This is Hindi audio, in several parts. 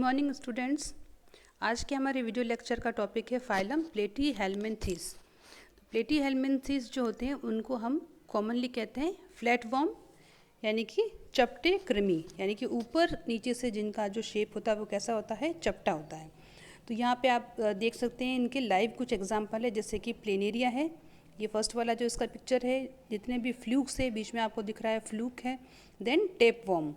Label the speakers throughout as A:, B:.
A: Morning students. आज के हमारे वीडियो लेक्चर का टॉपिक है फाइलम प्लेटीहेल्मिन्थीस। तो प्लेटीहेल्मिन्थीस जो होते हैं उनको हम कॉमनली कहते हैं फ्लैटवर्म, यानी कि चपटे कृमि, यानी कि ऊपर नीचे से जिनका जो शेप होता है वो कैसा होता है, चपटा होता है। तो यहाँ पे आप देख सकते हैं इनके लाइव कुछ एग्जाम्पल है, जैसे कि प्लेनेरिया है, ये फर्स्ट वाला जो इसका पिक्चर है। जितने भी फ्लूक्स है, बीच में आपको दिख रहा है फ्लूक है। Then tapeworm.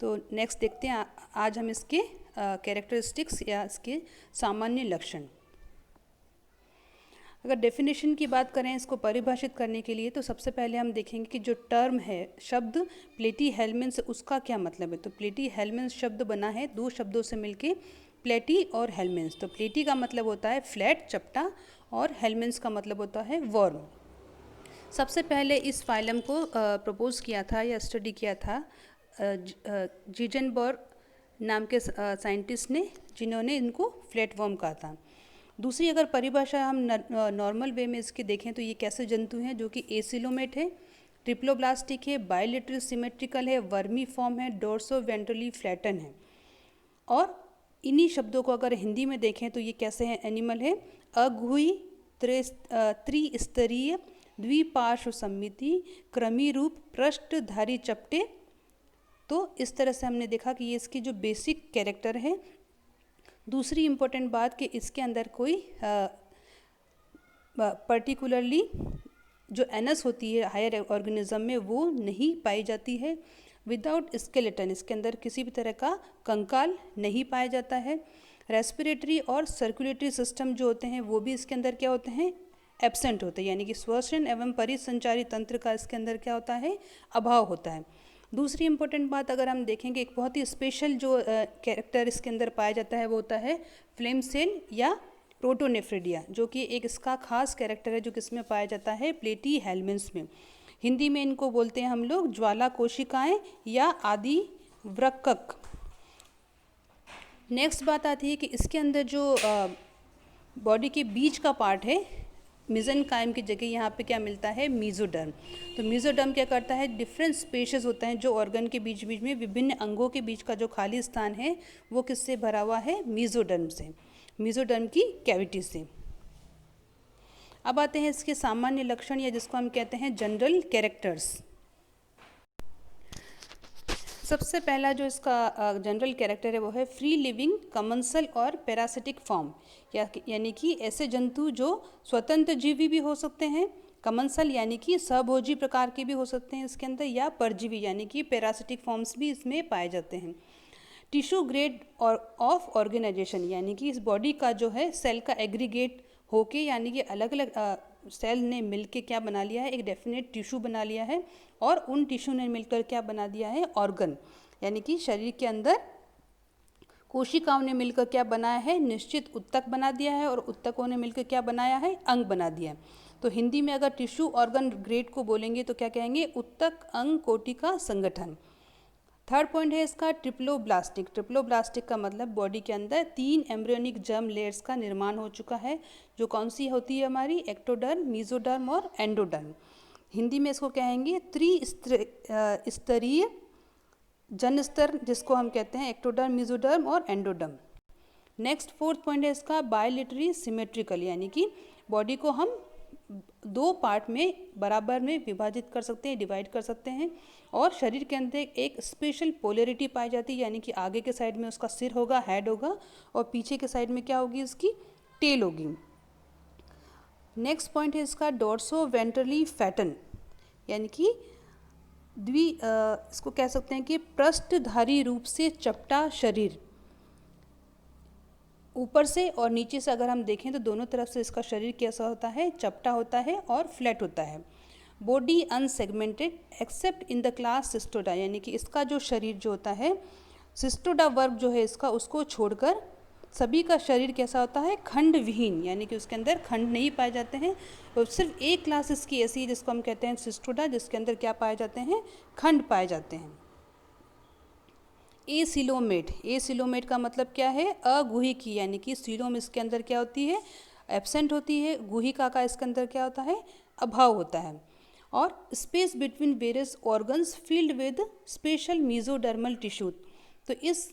A: तो नेक्स्ट देखते हैं आज हम इसके कैरेक्टरिस्टिक्स या इसके सामान्य लक्षण। अगर डेफिनेशन की बात करें, इसको परिभाषित करने के लिए, तो सबसे पहले हम देखेंगे कि जो टर्म है, शब्द प्लेटीहेल्मिन्थ, उसका क्या मतलब है। तो प्लेटीहेल्मिन्थ शब्द बना है दो शब्दों से मिलके, प्लेटी और हेल्मिन्थ। तो प्लेटी का मतलब होता है फ्लैट, चपटा, और हेल्मिन्थ का मतलब होता है वर्म। सबसे पहले इस फाइलम को प्रपोज किया था या स्टडी किया था जीजनबर्ग नाम के साइंटिस्ट ने, जिन्होंने इनको फ्लैटवर्म कहा था। दूसरी अगर परिभाषा हम नॉर्मल वे में इसके देखें तो ये कैसे जंतु हैं जो कि एसिलोमेट है, ट्रिप्लोब्लास्टिक है, बायलेटरल सिमेट्रिकल है, वर्मी फॉर्म है, डोर्सो वेंट्रली फ्लैटन है। और इन्हीं शब्दों को अगर हिंदी में देखें तो ये कैसे हैं, एनिमल है अगुही, त्रिस्तरीय, द्विपार्श्व सम्मिति, क्रमी रूप, पृष्ठधारी चपटे। तो इस तरह से हमने देखा कि ये इसकी जो बेसिक कैरेक्टर है। दूसरी इम्पोर्टेंट बात कि इसके अंदर कोई पर्टिकुलरली जो एनस होती है हायर ऑर्गेनिज्म में वो नहीं पाई जाती है। विदाउट स्केलेटन, इसके अंदर किसी भी तरह का कंकाल नहीं पाया जाता है। रेस्पिरेटरी और सर्कुलेटरी सिस्टम जो होते हैं वो भी इसके अंदर क्या होते हैं, एब्सेंट होते हैं, यानी कि श्वसन एवं परिसंचारी तंत्र का इसके अंदर क्या होता है, अभाव होता है। दूसरी इंपॉर्टेंट बात अगर हम देखेंगे, एक बहुत ही स्पेशल जो कैरेक्टर इसके अंदर पाया जाता है वो होता है फ्लेम सेल या प्रोटोनेफ्रिडिया, जो कि एक इसका खास कैरेक्टर है जो किसमें पाया जाता है, प्लेटीहेल्मिन्थ में। हिंदी में इनको बोलते हैं हम लोग ज्वाला कोशिकाएं या आदि वृक्कक। नेक्स्ट बात आती है कि इसके अंदर जो बॉडी के बीच का पार्ट है, मिज़ेनकाइम की जगह यहाँ पे क्या मिलता है, मीजोडर्म। तो मीजोडर्म क्या करता है, डिफरेंट स्पेसेस होते हैं जो ऑर्गन के बीच बीच में, विभिन्न अंगों के बीच का जो खाली स्थान है वो किससे भरा हुआ है, मीजोडर्म से, मीजोडर्म की कैविटी से। अब आते हैं इसके सामान्य लक्षण या जिसको हम कहते हैं जनरल कैरेक्टर्स। सबसे पहला जो इसका जनरल कैरेक्टर है वो है फ्री लिविंग कमंसल और पैरासिटिक फॉर्म, यानी कि ऐसे जंतु जो स्वतंत्र जीवी भी हो सकते हैं, कमंसल यानी कि सहभोजी प्रकार के भी हो सकते हैं इसके अंदर, या परजीवी यानी कि पैरासिटिक फॉर्म्स भी इसमें पाए जाते हैं। टिश्यू ग्रेड और ऑफ ऑर्गेनाइजेशन, यानी कि इस बॉडी का जो है सेल का एग्रीगेट होके, यानी कि अलग अलग सेल ने मिलके क्या बना लिया है, एक डेफिनेट टिश्यू बना लिया है, और उन टिश्यू ने मिलकर क्या बना दिया है, ऑर्गन, यानी कि शरीर के अंदर कोशिकाओं ने मिलकर क्या बनाया है, निश्चित उत्तक बना दिया है, और उत्तकों ने मिलकर क्या बनाया है, अंग बना दिया है। तो हिंदी में अगर टिश्यू ऑर्गन ग्रेड को बोलेंगे तो क्या कहेंगे, उत्तक अंग कोटि का संगठन। थर्ड पॉइंट है इसका ट्रिप्लोब्लास्टिक। ट्रिप्लोब्लास्टिक का मतलब बॉडी के अंदर 3 एम्ब्रियोनिक जर्म लेयर्स का निर्माण हो चुका है, जो कौन सी होती है हमारी, एक्टोडर्म, मीजोडर्म और एंडोडर्म। हिंदी में इसको कहेंगे त्रिस्तरीय जन स्तर, जिसको हम कहते हैं एक्टोडर्म, मीजोडर्म और एंडोडर्म। नेक्स्ट फोर्थ पॉइंट है इसका बायलेटरी सिमेट्रिकल, यानी कि बॉडी को हम 2 पार्ट में बराबर में विभाजित कर सकते हैं, डिवाइड कर सकते हैं, और शरीर के अंदर एक स्पेशल पोलैरिटी पाई जाती है, यानी कि आगे के साइड में उसका सिर होगा, हेड होगा, और पीछे के साइड में क्या होगी, इसकी टेल होगी। नेक्स्ट पॉइंट है इसका डोर्सो वेंट्रली फ्लैटन, यानी कि इसको कह सकते हैं कि पृष्ठधारी रूप से चपटा शरीर। ऊपर से और नीचे से अगर हम देखें तो दोनों तरफ से इसका शरीर कैसा होता है, चपटा होता है और फ्लैट होता है। Body unsegmented accept in the class Cestoda, यानी कि इसका जो शरीर जो होता है, सिस्टोडा वर्ग जो है इसका, उसको छोड़कर सभी का शरीर कैसा होता है, खंड विहीन, यानी कि उसके अंदर खंड नहीं पाए जाते हैं। और सिर्फ एक क्लास इसकी ऐसी है जिसको हम कहते हैं सिस्टोडा, जिसके अंदर क्या पाए जाते हैं, खंड पाए जाते हैं। एसिलोमेट, एसिलोमेट का मतलब क्या है, अगुहिकी, यानी कि सीलोम इसके अंदर क्या होती है, एब्सेंट होती है, गुहिका का इसके अंदर क्या होता है, अभाव होता है। और space between various organs field with special mesodermal tissue. तो इस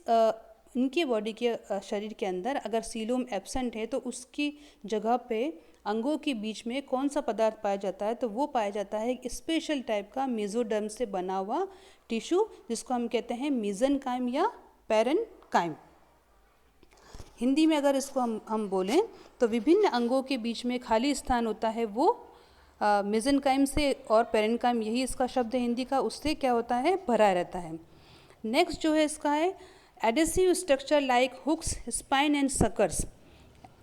A: इनके बॉडी के शरीर के अंदर अगर सीलोम एब्सेंट है तो उसकी जगह पे अंगों के बीच में कौन सा पदार्थ पाया जाता है, तो वो पाया जाता है एक स्पेशल टाइप का मेसोडर्म से बना हुआ टिश्यू, जिसको हम कहते हैं मेसेनकाइम या पैरेन्काइम। हिंदी में अगर इसको हम बोलें तो विभिन्न अंगों के बीच में खाली स्थान होता है वो मेसेनकाइम से, और पैरेन्काइम यही इसका शब्द है हिंदी का, उससे क्या होता है, भरा रहता है। नेक्स्ट जो है इसका है adhesive structure like hooks, spine and suckers,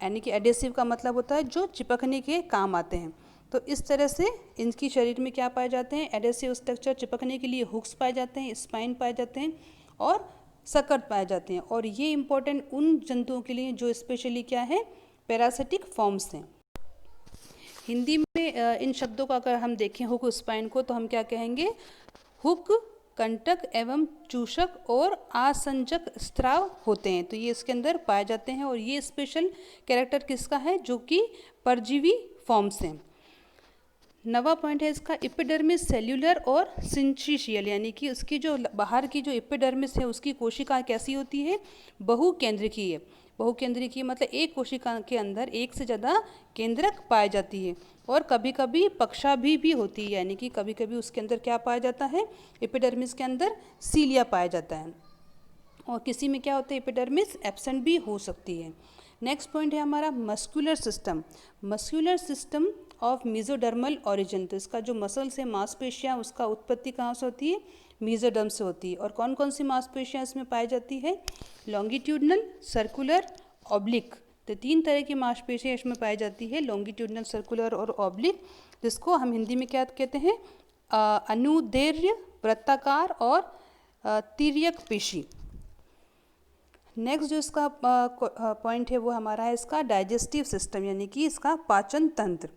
A: यानी कि एडेसिव का मतलब होता है जो चिपकने के काम आते हैं। तो इस तरह से इनकी शरीर में क्या पाए जाते हैं, एडेसिव स्ट्रक्चर, चिपकने के लिए हुक्स पाए जाते हैं, स्पाइन पाए जाते हैं और सकर्ट पाए जाते हैं। और ये इंपॉर्टेंट उन जंतुओं के लिए जो स्पेशली क्या है, पैरासिटिक फॉर्म्स हैं। हिंदी में इन शब्दों का अगर हम देखें हुक स्पाइन को, तो हम क्या कहेंगे, हुक कंटक एवं चूषक और आसंजक स्त्राव होते हैं, तो ये इसके अंदर पाए जाते हैं। और ये स्पेशल कैरेक्टर किसका है, जो कि परजीवी फॉर्म्स हैं। नवा पॉइंट है इसका एपिडर्मिस सेल्यूलर और सिंचिशियल, यानी कि उसकी जो बाहर की जो एपिडर्मिस है उसकी कोशिका कैसी होती है, बहुकेंद्रकीय। बहुकेंद्रकीय मतलब एक कोशिका के अंदर एक से ज़्यादा केंद्रक पाई जाती है, और कभी कभी पक्षाभी भी होती है, यानी कि कभी कभी उसके अंदर क्या पाया जाता है, एपिडर्मिस के अंदर सीलिया पाया जाता है, और किसी में क्या होता है, एपिडर्मिस एब्सेंट भी हो सकती है। नेक्स्ट पॉइंट है हमारा muscular system. Muscular system of mesodermal origin, तो इसका जो मसल्स है, मांसपेशियाँ, उसका उत्पत्ति कहाँ से होती है, मेसोडर्म से होती है। और कौन कौन सी मांसपेशियाँ इसमें पाई जाती है, लॉन्गिट्यूडनल, सर्कुलर, ऑब्लिक, तो 3 तरह की मांसपेशियाँ इसमें पाई जाती है, लॉन्गिट्यूडनल, सर्कुलर और ऑब्लिक, जिसको हम हिंदी में क्या कहते हैं, अनुदैर्घ्य, वृत्ताकार और तिर्यक पेशी। नेक्स्ट जो इसका पॉइंट है वो हमारा है इसका डाइजेस्टिव सिस्टम, यानी कि इसका पाचन तंत्र।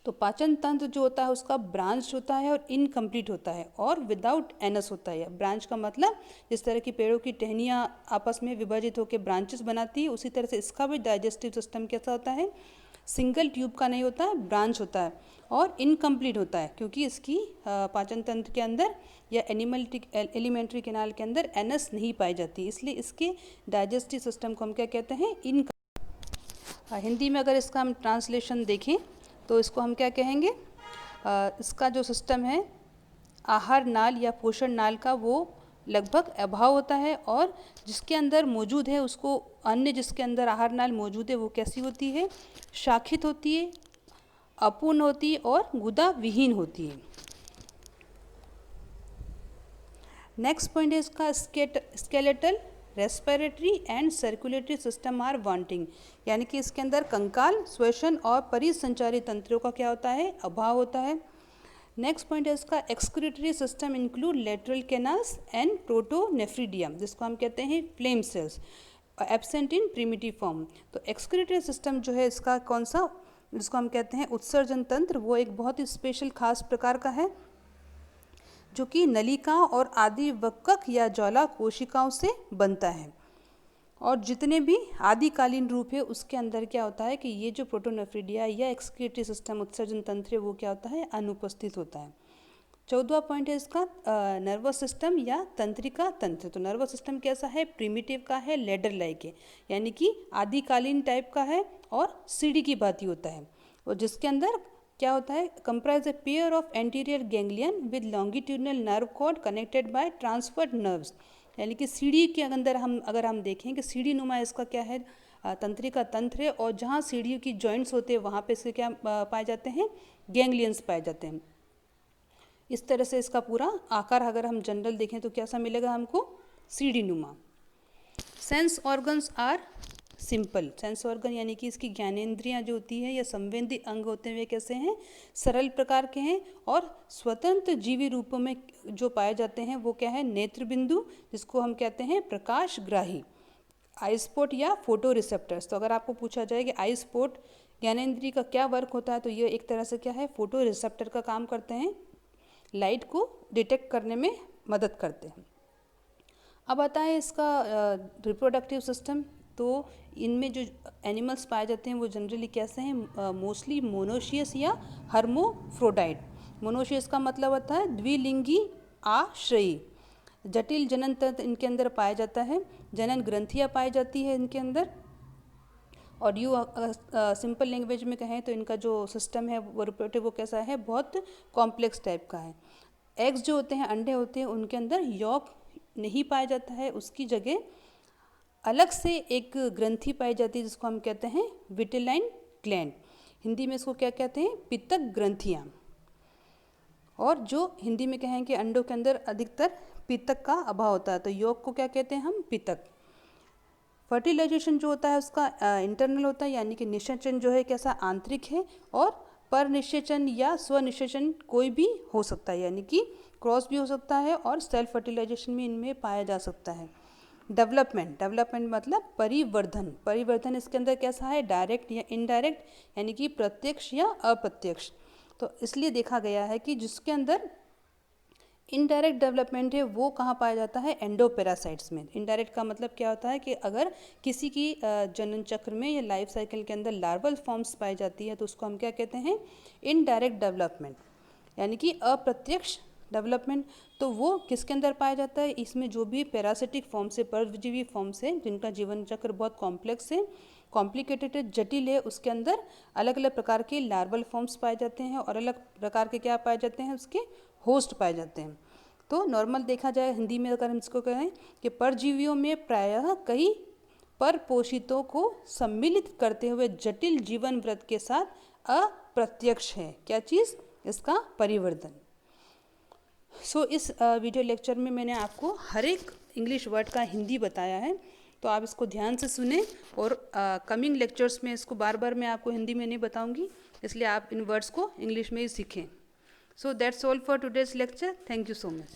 A: तो पाचन तंत्र जो होता है उसका ब्रांच होता है और इनकम्प्लीट होता है और विदाउट एनस होता है। ब्रांच का मतलब जिस तरह की पेड़ों की टहनियाँ आपस में विभाजित होकर ब्रांचेस बनाती है, उसी तरह से इसका भी डाइजेस्टिव सिस्टम कैसा होता है, सिंगल ट्यूब का नहीं होता है, ब्रांच होता है और इनकम्प्लीट होता है, क्योंकि इसकी पाचन तंत्र के अंदर या एलिमेंट्री कैनाल के अंदर एनस नहीं पाई जाती, इसलिए इसके डाइजेस्टिव सिस्टम को हम क्या कहते हैं, हिंदी में अगर इसका हम ट्रांसलेशन देखें तो इसको हम क्या कहेंगे, इसका जो सिस्टम है आहार नाल या पोषण नाल का वो लगभग अभाव होता है, और जिसके अंदर मौजूद है उसको अन्य जिसके अंदर आहार नाल मौजूद है वो कैसी होती है, शाखित होती है, अपूर्ण होती है और गुदा विहीन होती है। नेक्स्ट पॉइंट है इसका skeletal, respiratory and circulatory system are wanting, यानी कि इसके अंदर कंकाल, श्वसन और परिसंचारी तंत्रों का क्या होता है, अभाव होता है। नेक्स्ट पॉइंट है इसका excretory system include lateral canals and protonephridium, जिसको हम कहते हैं flame cells, absent in primitive form. तो एक्सक्रीटरी सिस्टम जो है इसका कौन सा, जिसको हम कहते हैं उत्सर्जन तंत्र, वो एक बहुत ही स्पेशल खास प्रकार का है जो कि नलिकाओं और आदि वक्कक या ज्वाला कोशिकाओं से बनता है, और जितने भी आदिकालीन रूप है उसके अंदर क्या होता है कि ये जो प्रोटोनेफ्रिडिया या एक्सक्रीटरी सिस्टम उत्सर्जन तंत्र है वो क्या होता है, अनुपस्थित होता है। 14वां पॉइंट है इसका नर्वस सिस्टम या तंत्रिका तंत्र। तो नर्वस सिस्टम कैसा है, प्रिमिटिव का है, लेडर लाइक है, यानी कि आदिकालीन टाइप का है और सीढ़ी की भांति होता है, और जिसके अंदर क्या होता है, comprise a pair of anterior ganglion with longitudinal nerve cord connected by transverse nerves, यानी कि सीढ़ी के अंदर अगर हम देखें कि सीढ़ी नुमा इसका क्या है, तंत्रिका तंत्र है, और जहाँ सीढ़ियों की जॉइंट्स होते हैं वहाँ पे इसके क्या पाए जाते हैं, गैंग्लियंस पाए जाते हैं। इस तरह से इसका पूरा आकार अगर हम जनरल देखें तो कैसा मिलेगा हमको, सीढ़ी नुमा। Sense organs are simple, sense organ यानी कि इसकी ज्ञानेंद्रियां जो होती है या संवेदी अंग होते हैं वे कैसे हैं, सरल प्रकार के हैं, और स्वतंत्र जीवी रूपों में जो पाए जाते हैं वो क्या है, नेत्र बिंदु, जिसको हम कहते हैं प्रकाशग्राही, आई स्पॉट या फोटो रिसेप्टर्स। तो अगर आपको पूछा जाए कि आई स्पॉट ज्ञानेंद्रिय का क्या वर्क होता है, तो ये एक तरह से क्या है, फोटो रिसेप्टर का काम करते हैं, लाइट को डिटेक्ट करने में मदद करते हैं। अब आता है इसका रिप्रोडक्टिव सिस्टम। तो इनमें जो एनिमल्स पाए जाते हैं वो जनरली कैसे हैं, मोस्टली मोनोशियस या हर्मोफ्रोडाइट। मोनोशियस का मतलब होता है द्विलिंगी आश्रयी, जटिल जनन तंत्र इनके अंदर पाया जाता है, जनन ग्रंथियाँ पाई जाती है इनके अंदर। और सिंपल लैंग्वेज में कहें तो इनका जो सिस्टम है वो रिप्रोडक्टिव वो कैसा है, बहुत कॉम्प्लेक्स टाइप का है। एग्स जो होते हैं, अंडे होते हैं, उनके अंदर यॉक नहीं पाया जाता है, उसकी जगह अलग से एक ग्रंथि पाई जाती है जिसको हम कहते हैं विटेलाइन ग्लैंड। हिंदी में इसको क्या कहते हैं, पित्तक ग्रंथियाँ। और जो हिंदी में कहें कि अंडों के अंदर अधिकतर पित्तक का अभाव होता है, तो यॉक को क्या कहते हैं हम, पित्तक। फर्टिलाइजेशन जो होता है उसका इंटरनल होता है, यानी कि निषेचन जो है कैसा, आंतरिक है। और पर निषेचन या स्वनिषेचन कोई भी हो सकता है, यानी कि क्रॉस भी हो सकता है और सेल्फ फर्टिलाइजेशन भी इनमें पाया जा सकता है। डेवलपमेंट मतलब परिवर्धन इसके अंदर कैसा है, डायरेक्ट या इनडायरेक्ट, यानी कि प्रत्यक्ष या अप्रत्यक्ष। तो इसलिए देखा गया है कि जिसके अंदर इनडायरेक्ट डेवलपमेंट है वो कहाँ पाया जाता है, एंडोपेरासाइट्स में। इनडायरेक्ट का मतलब क्या होता है कि अगर किसी की जनन चक्र में या लाइफ साइकिल के अंदर लार्वल फॉर्म्स पाई जाती है तो उसको हम क्या कहते हैं, इनडायरेक्ट डेवलपमेंट, यानी कि अप्रत्यक्ष डेवलपमेंट। तो वो किसके अंदर पाया जाता है, इसमें जो भी पैरासिटिक फॉर्म से, परजीवी फॉर्म से, जिनका जीवन चक्र बहुत कॉम्प्लेक्स है, कॉम्प्लिकेटेड है, जटिल है, उसके अंदर अलग अलग प्रकार के लार्वल फॉर्म्स पाए जाते हैं और अलग प्रकार के क्या पाए जाते हैं, उसके होस्ट पाए जाते हैं। तो नॉर्मल देखा जाए हिंदी में अगर हम इसको कहें कि परजीवियों में प्रायः कई परपोषितों को सम्मिलित करते हुए जटिल जीवन व्रत के साथ अप्रत्यक्ष है क्या चीज़, इसका परिवर्तन। इस वीडियो लेक्चर में मैंने आपको हर एक इंग्लिश वर्ड का हिंदी बताया है, तो आप इसको ध्यान से सुने। और कमिंग लेक्चर्स में इसको बार बार मैं आपको हिंदी में नहीं बताऊंगी, इसलिए आप इन वर्ड्स को इंग्लिश में ही सीखें। So that's all for today's lecture. Thank you so much.